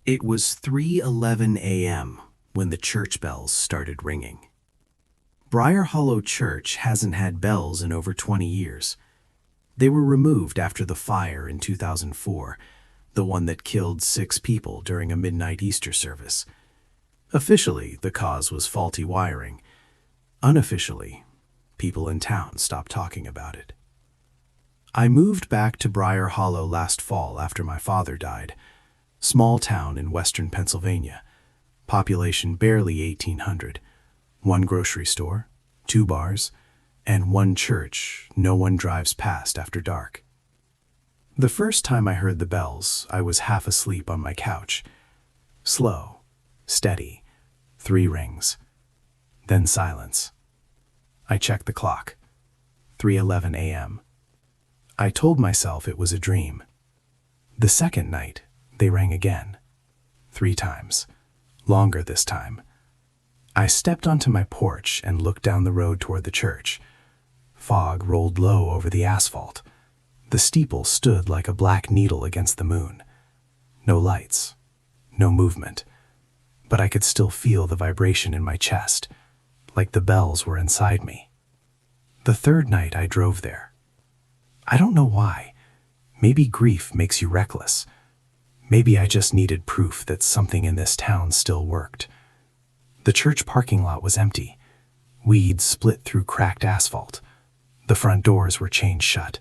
It was 3:11 a.m. when the church bells started ringing. Briar Hollow Church hasn't had bells in over 20 years. They were removed after the fire in 2004, the one that killed 6 people during a midnight Easter service. Officially, the cause was faulty wiring. Unofficially, people in town stopped talking about it. I moved back to Briar Hollow last fall after my father died. Small town in western Pennsylvania. Population barely 1,800. 1 grocery store, 2 bars, and 1 church no one drives past after dark. The first time I heard the bells, I was half asleep on my couch. Slow, steady, 3 rings. Then silence. I checked the clock. 3:11 a.m. I told myself it was a dream. The second night, they rang again. 3 times. Longer this time. I stepped onto my porch and looked down the road toward the church. Fog rolled low over the asphalt. The steeple stood like a black needle against the moon. No lights. No movement. But I could still feel the vibration in my chest, like the bells were inside me. The third night I drove there. I don't know why. Maybe grief makes you reckless. Maybe I just needed proof that something in this town still worked. The church parking lot was empty. Weeds split through cracked asphalt. The front doors were chained shut.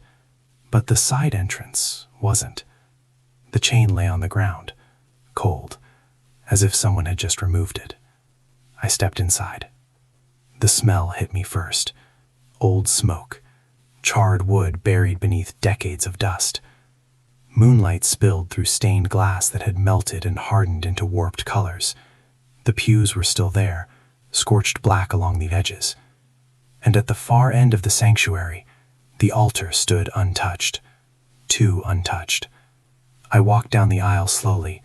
But the side entrance wasn't. The chain lay on the ground, cold, as if someone had just removed it. I stepped inside. The smell hit me first. Old smoke. Charred wood buried beneath decades of dust. Moonlight spilled through stained glass that had melted and hardened into warped colors. The pews were still there, scorched black along the edges. And at the far end of the sanctuary, the altar stood untouched. Too untouched. I walked down the aisle slowly,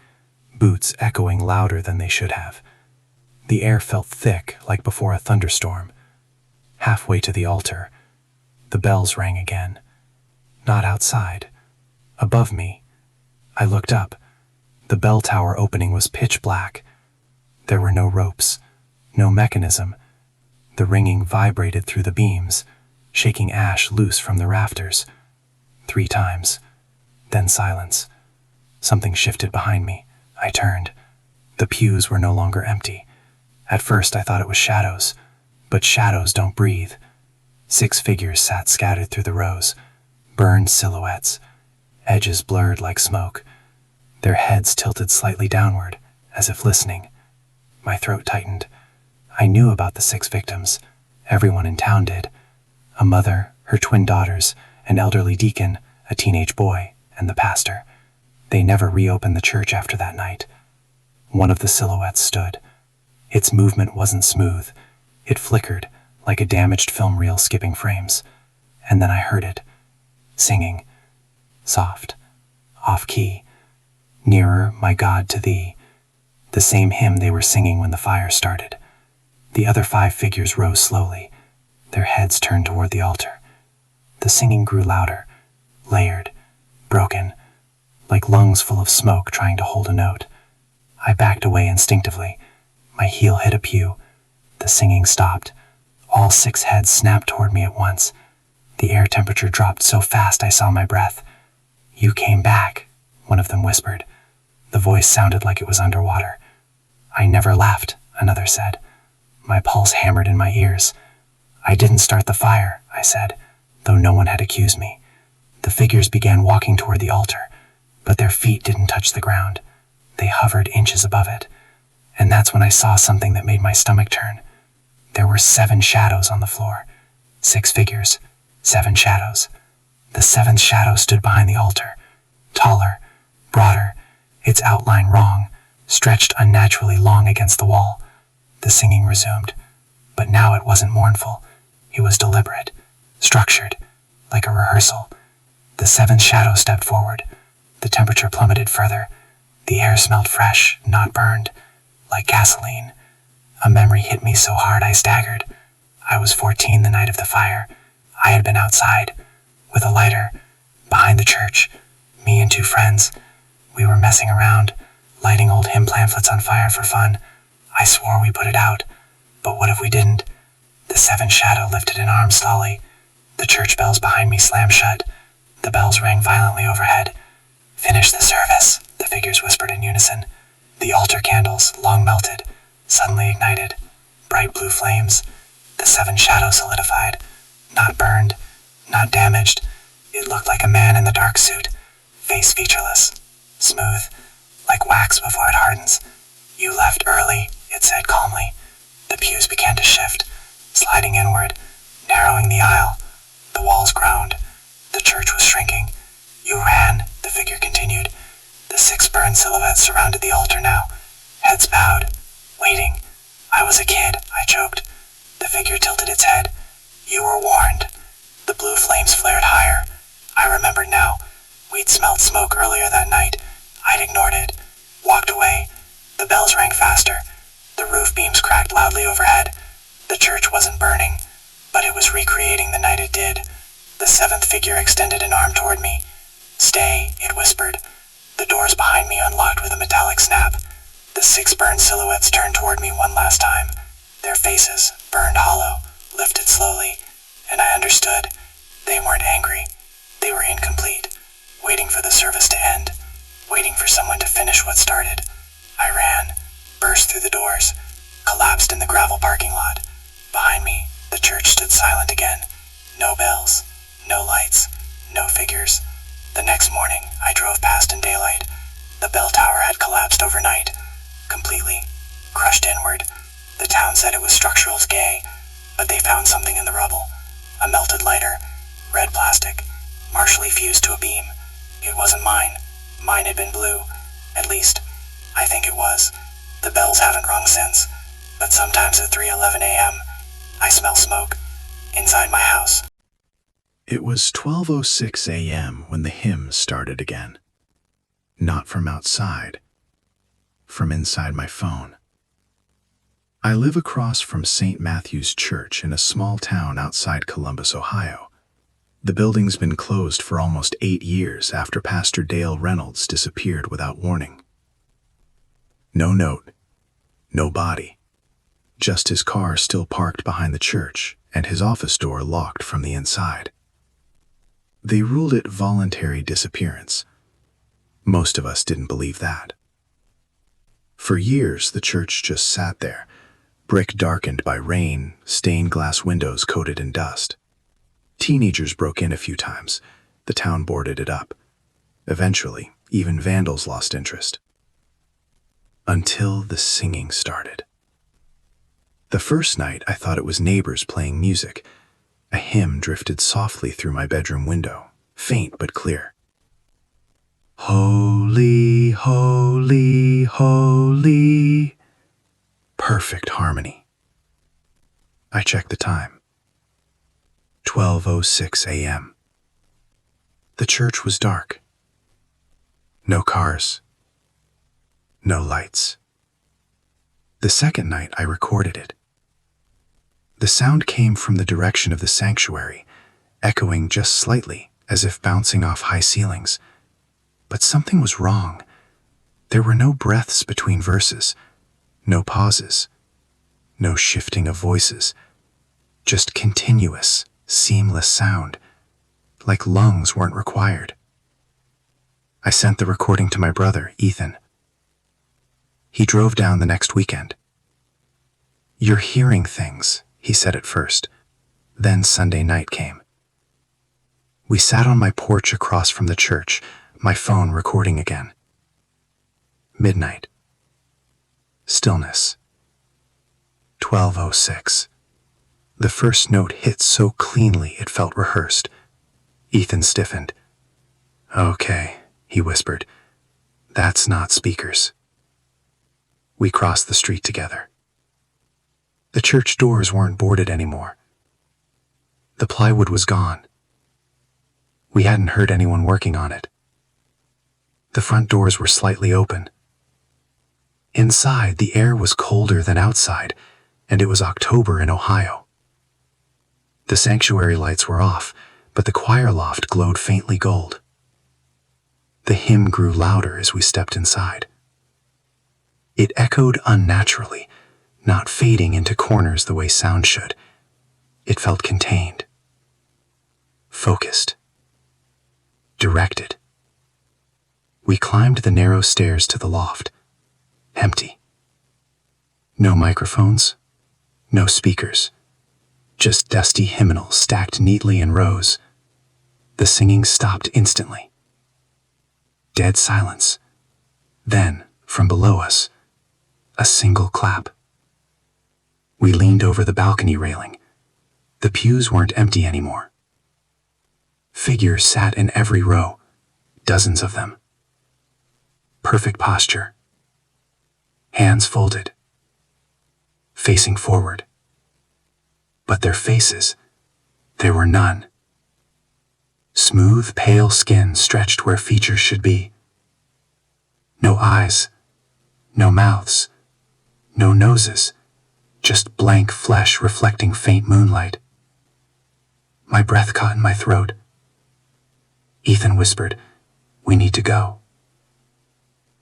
boots echoing louder than they should have. The air felt thick, like before a thunderstorm. Halfway to the altar, the bells rang again. Not outside. Above me. I looked up. The bell tower opening was pitch black. There were no ropes, no mechanism. The ringing vibrated through the beams, shaking ash loose from the rafters. 3 times. Then silence. Something shifted behind me. I turned. The pews were no longer empty. At first I thought it was shadows, but shadows don't breathe. 6 figures sat scattered through the rows, burned silhouettes, edges blurred like smoke, their heads tilted slightly downward, as if listening. My throat tightened. I knew about the 6 victims. Everyone in town did. A mother, her twin daughters, an elderly deacon, a teenage boy, and the pastor. They never reopened the church after that night. One of the silhouettes stood. Its movement wasn't smooth. It flickered, like a damaged film reel skipping frames. And then I heard it, singing. Soft, off-key, nearer, my God, to thee. The same hymn they were singing when the fire started. The other 5 figures rose slowly, their heads turned toward the altar. The singing grew louder, layered, broken, like lungs full of smoke trying to hold a note. I backed away instinctively. My heel hit a pew. The singing stopped. All 6 heads snapped toward me at once. The air temperature dropped so fast I saw my breath. "You came back," one of them whispered. The voice sounded like it was underwater. "I never left," another said. My pulse hammered in my ears. "I didn't start the fire," I said, though no one had accused me. The figures began walking toward the altar, but their feet didn't touch the ground. They hovered inches above it. And that's when I saw something that made my stomach turn. There were 7 shadows on the floor. 6 figures, 7 shadows. The 7th shadow stood behind the altar, taller, broader, its outline wrong, stretched unnaturally long against the wall. The singing resumed, but now it wasn't mournful. It was deliberate, structured, like a rehearsal. The 7th shadow stepped forward. The temperature plummeted further. The air smelled fresh, not burned, like gasoline. A memory hit me so hard I staggered. I was 14 the night of the fire. I had been outside, with a lighter, behind the church, me and 2 friends. We were messing around, lighting old hymn pamphlets on fire for fun. I swore we put it out, but what if we didn't? The seventh shadow lifted an arm slowly. The church bells behind me slammed shut. The bells rang violently overhead. "Finish the service," the figures whispered in unison. The altar candles, long melted, suddenly ignited. Bright blue flames. The seventh shadow solidified. Not burned, not damaged. It looked like a man in the dark suit, face featureless, smooth, like wax before it hardens. "You left early," it said calmly. The pews began to shift, sliding inward, narrowing the aisle. The walls groaned. The church was shrinking. "You ran," the figure continued. The 6 burned silhouettes surrounded the altar now, heads bowed, waiting. "I was a kid," I choked. The figure tilted its head. "You were warned." The blue flames flared higher. I remembered now. We'd smelled smoke earlier that night. I'd ignored it, walked away. The bells rang faster. The roof beams cracked loudly overhead. The church wasn't burning, but it was recreating the night it did. The 7th figure extended an arm toward me. "Stay," it whispered. The doors behind me unlocked with a metallic snap. The 6 burned silhouettes turned toward me one last time. Their faces, burned hollow, lifted slowly, and I understood. They weren't angry. They were incomplete, waiting for the service to end, waiting for someone to finish what started. I ran, burst through the doors, collapsed in the gravel parking lot. Behind me, the church stood silent again. No bells, no lights, no figures. The next morning, I drove past in daylight. The bell tower had collapsed overnight, completely, crushed inward. The town said it was structural decay, but they found something in the rubble. A melted lighter, red plastic, partially fused to a beam. It wasn't mine. Mine had been blue. At least, I think it was. The bells haven't rung since, but sometimes at 3:11 a.m., I smell smoke inside my house. It was 12:06 a.m. when the hymn started again. Not from outside, from inside my phone. I live across from St. Matthew's Church in a small town outside Columbus, Ohio. The building's been closed for almost 8 years after Pastor Dale Reynolds disappeared without warning. No note, no body, just his car still parked behind the church and his office door locked from the inside. They ruled it voluntary disappearance. Most of us didn't believe that. For years, the church just sat there, brick darkened by rain, stained glass windows coated in dust. Teenagers broke in a few times. The town boarded it up. Eventually, even vandals lost interest. Until the singing started. The first night, I thought it was neighbors playing music. A hymn drifted softly through my bedroom window, faint but clear. Holy, holy, holy. Perfect harmony. I checked the time. 12:06 a.m. The church was dark. No cars. No lights. The second night, I recorded it. The sound came from the direction of the sanctuary, echoing just slightly, as if bouncing off high ceilings. But something was wrong. There were no breaths between verses, no pauses, no shifting of voices, just continuous, seamless sound, like lungs weren't required. I sent the recording to my brother, Ethan. He drove down the next weekend. "You're hearing things," he said at first. Then Sunday night came. We sat on my porch across from the church, my phone recording again. Midnight. Stillness. 12:06. The first note hit so cleanly it felt rehearsed. Ethan stiffened. "Okay," he whispered. "That's not speakers." We crossed the street together. The church doors weren't boarded anymore. The plywood was gone. We hadn't heard anyone working on it. The front doors were slightly open. Inside, the air was colder than outside, and it was October in Ohio. The sanctuary lights were off, but the choir loft glowed faintly gold. The hymn grew louder as we stepped inside. It echoed unnaturally, not fading into corners the way sound should. It felt contained, focused, directed. We climbed the narrow stairs to the loft. Empty. No microphones, no speakers, just dusty hymnals stacked neatly in rows. The singing stopped instantly. Dead silence. Then, from below us, a single clap. We leaned over the balcony railing. The pews weren't empty anymore. Figures sat in every row, dozens of them. Perfect posture. Hands folded. Facing forward. But their faces, there were none. Smooth, pale skin stretched where features should be. No eyes, no mouths, no noses, just blank flesh reflecting faint moonlight. My breath caught in my throat. Ethan whispered, "We need to go."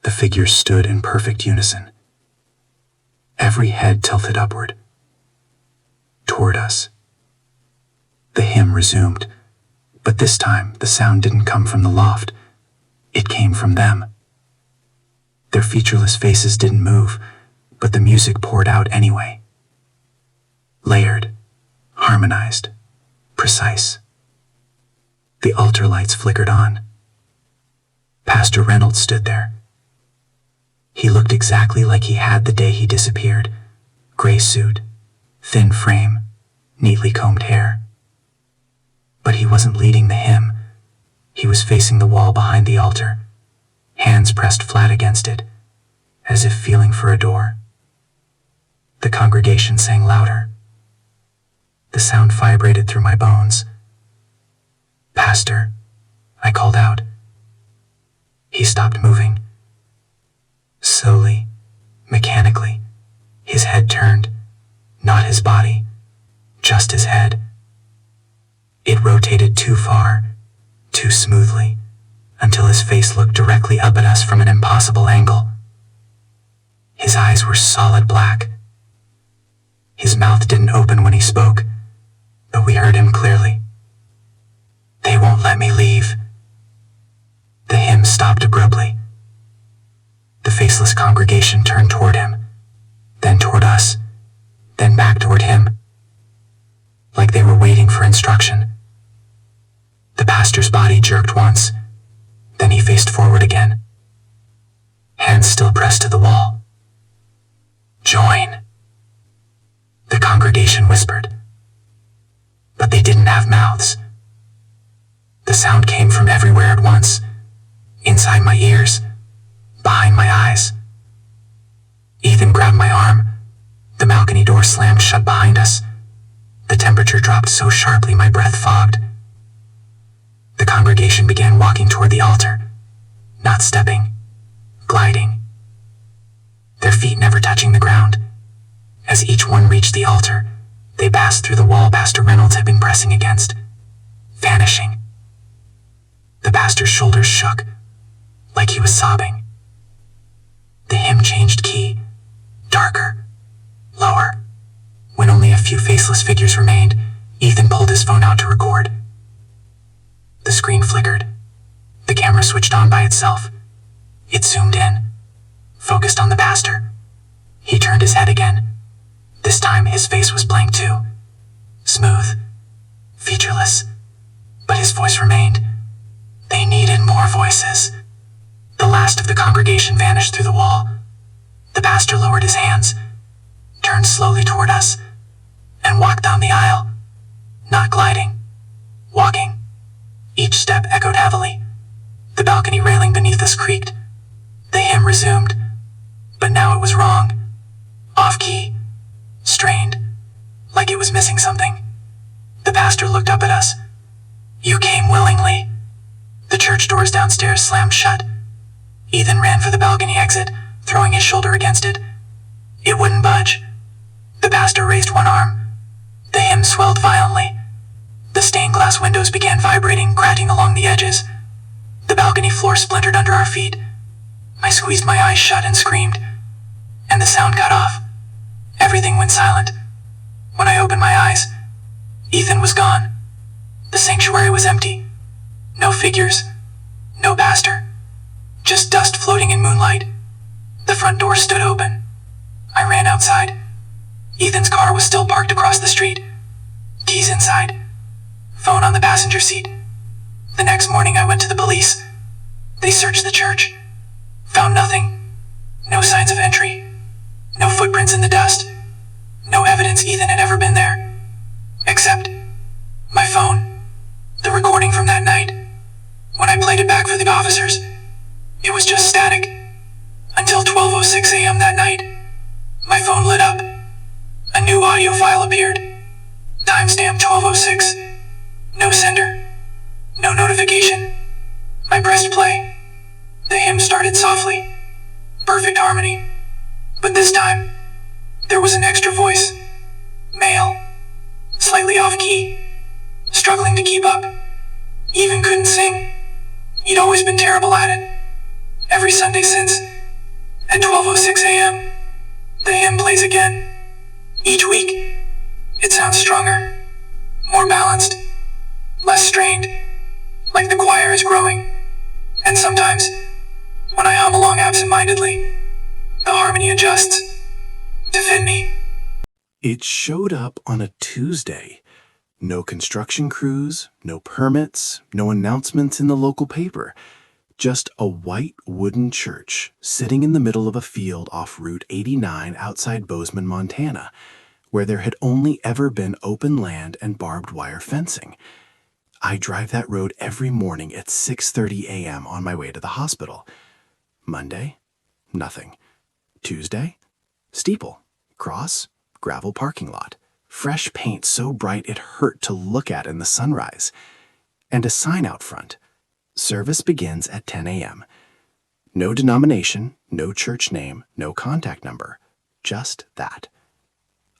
The figures stood in perfect unison. Every head tilted upward, toward us. The hymn resumed, but this time the sound didn't come from the loft. It came from them. Their featureless faces didn't move, but the music poured out anyway. Layered, harmonized, precise. The altar lights flickered on. Pastor Reynolds stood there. He looked exactly like he had the day he disappeared. Gray suit, thin frame, neatly combed hair. But he wasn't leading the hymn. He was facing the wall behind the altar, hands pressed flat against it, as if feeling for a door. The congregation sang louder. The sound vibrated through my bones. "Pastor," I called out. He stopped moving. Slowly, mechanically, his head turned, not his body, just his head. It rotated too far, too smoothly, until his face looked directly up at us from an impossible angle. His eyes were solid black. His mouth didn't open when he spoke, but we heard him clearly. "They won't let me leave." The hymn stopped abruptly. The faceless congregation turned toward him, then toward us, then back toward him, like they were waiting for instruction. The pastor's body jerked once, then he faced forward again, hands still pressed to the wall. "Join," the congregation whispered. But they didn't have mouths. The sound came from everywhere at once, inside my ears, behind my eyes. Ethan grabbed my arm. The balcony door slammed shut behind us. The temperature dropped so sharply my breath fogged. The congregation began walking toward the altar, not stepping, gliding, their feet never touching the ground. As each one reached the altar, they passed through the wall Pastor Reynolds had been pressing against, vanishing. The pastor's shoulders shook, like he was sobbing. The hymn changed key, darker, lower. When only a few faceless figures remained, Ethan pulled his phone out to record. The screen flickered. The camera switched on by itself. It zoomed in, focused on the pastor. He turned his head again. This time his face was blank too. Smooth, featureless. But his voice remained. They needed more voices. The last of the congregation vanished through the wall. The pastor lowered his hands, turned slowly toward us, and walked down the aisle, not gliding, walking. Each step echoed heavily. The balcony railing beneath us creaked. The hymn resumed, but now it was wrong. Off-key, strained, like it was missing something. The pastor looked up at us. "You came willingly." The church doors downstairs slammed shut. Ethan ran for the balcony exit, throwing his shoulder against it. It wouldn't budge. The pastor raised one arm. The hymn swelled violently. The stained glass windows began vibrating, cracking along the edges. The balcony floor splintered under our feet. I squeezed my eyes shut and screamed. and the sound cut off. Everything went silent. When I opened my eyes, Ethan was gone. The sanctuary was empty. No figures, no pastor, just dust floating in moonlight. The front door stood open. I ran outside. Ethan's car was still parked across the street. Keys inside. Phone on the passenger seat. The next morning I went to the police. They searched the church. Found nothing. No signs of entry. No footprints in the dust. No evidence Ethan had ever been there. Except my phone. The recording from that night. When I played it back for the officers, it was just static. Until 12:06 a.m. that night. My phone lit up. A new audio file appeared. Timestamp 12:06. No sender. No notification. I pressed play. The hymn started softly. Perfect harmony. But this time, there was an extra voice. Male. Slightly off key. Struggling to keep up. Even couldn't sing. He'd always been terrible at it. Every Sunday since. At 12:06 a.m., the hymn plays again. Each week, it sounds stronger. More balanced. Less strained. Like the choir is growing. And sometimes, when I hum along absent-mindedly, the harmony adjusts to fit me. It showed up on a Tuesday. No construction crews, no permits, no announcements in the local paper. Just a white wooden church sitting in the middle of a field off Route 89 outside Bozeman, Montana, where there had only ever been open land and barbed wire fencing. I drive that road every morning at 6:30 a.m. on my way to the hospital. Monday, nothing. Tuesday, steeple, cross, gravel parking lot, fresh paint so bright it hurt to look at in the sunrise, and a sign out front. Service begins at 10 a.m. No denomination, no church name, no contact number, just that.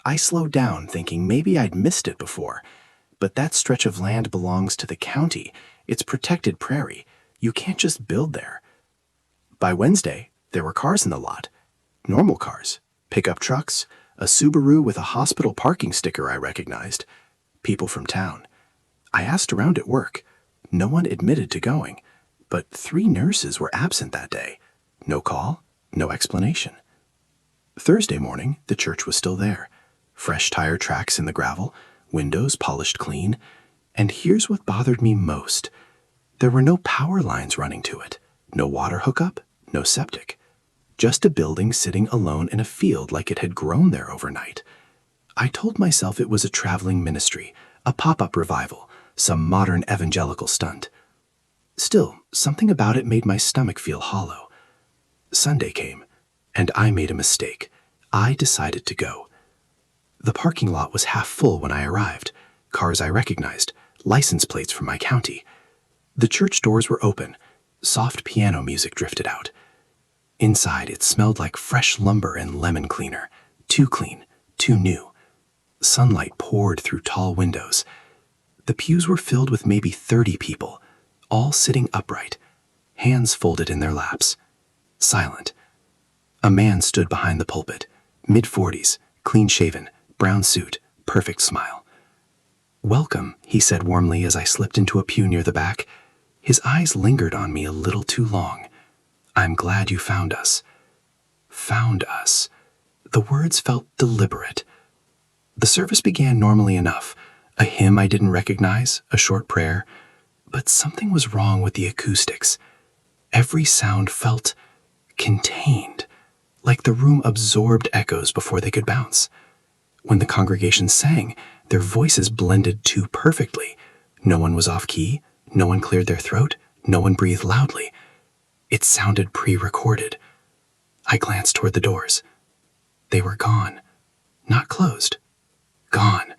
I slowed down thinking maybe I'd missed it before, but that stretch of land belongs to the county. It's protected prairie. You can't just build there. By Wednesday, there were cars in the lot. Normal cars, pickup trucks, a Subaru with a hospital parking sticker I recognized, people from town. I asked around at work. No one admitted to going, but 3 nurses were absent that day. No call, no explanation. Thursday morning, the church was still there. Fresh tire tracks in the gravel, windows polished clean, and here's what bothered me most. There were no power lines running to it, no water hookup, no septic. Just a building sitting alone in a field like it had grown there overnight. I told myself it was a traveling ministry, a pop-up revival, some modern evangelical stunt. Still, something about it made my stomach feel hollow. Sunday came, and I made a mistake. I decided to go. The parking lot was half full when I arrived. Cars I recognized, license plates from my county. The church doors were open. Soft piano music drifted out. Inside, it smelled like fresh lumber and lemon cleaner. Too clean, too new. Sunlight poured through tall windows. The pews were filled with maybe 30 people, all sitting upright, hands folded in their laps. Silent. A man stood behind the pulpit, mid-40s, clean-shaven, brown suit, perfect smile. "Welcome," he said warmly as I slipped into a pew near the back. His eyes lingered on me a little too long. "I'm glad you found us." Found us. The words felt deliberate. The service began normally enough. A hymn I didn't recognize, a short prayer. But something was wrong with the acoustics. Every sound felt contained, like the room absorbed echoes before they could bounce. When the congregation sang, their voices blended too perfectly. No one was off key, no one cleared their throat, no one breathed loudly. It sounded pre-recorded. I glanced toward the doors. They were gone. Not closed. Gone.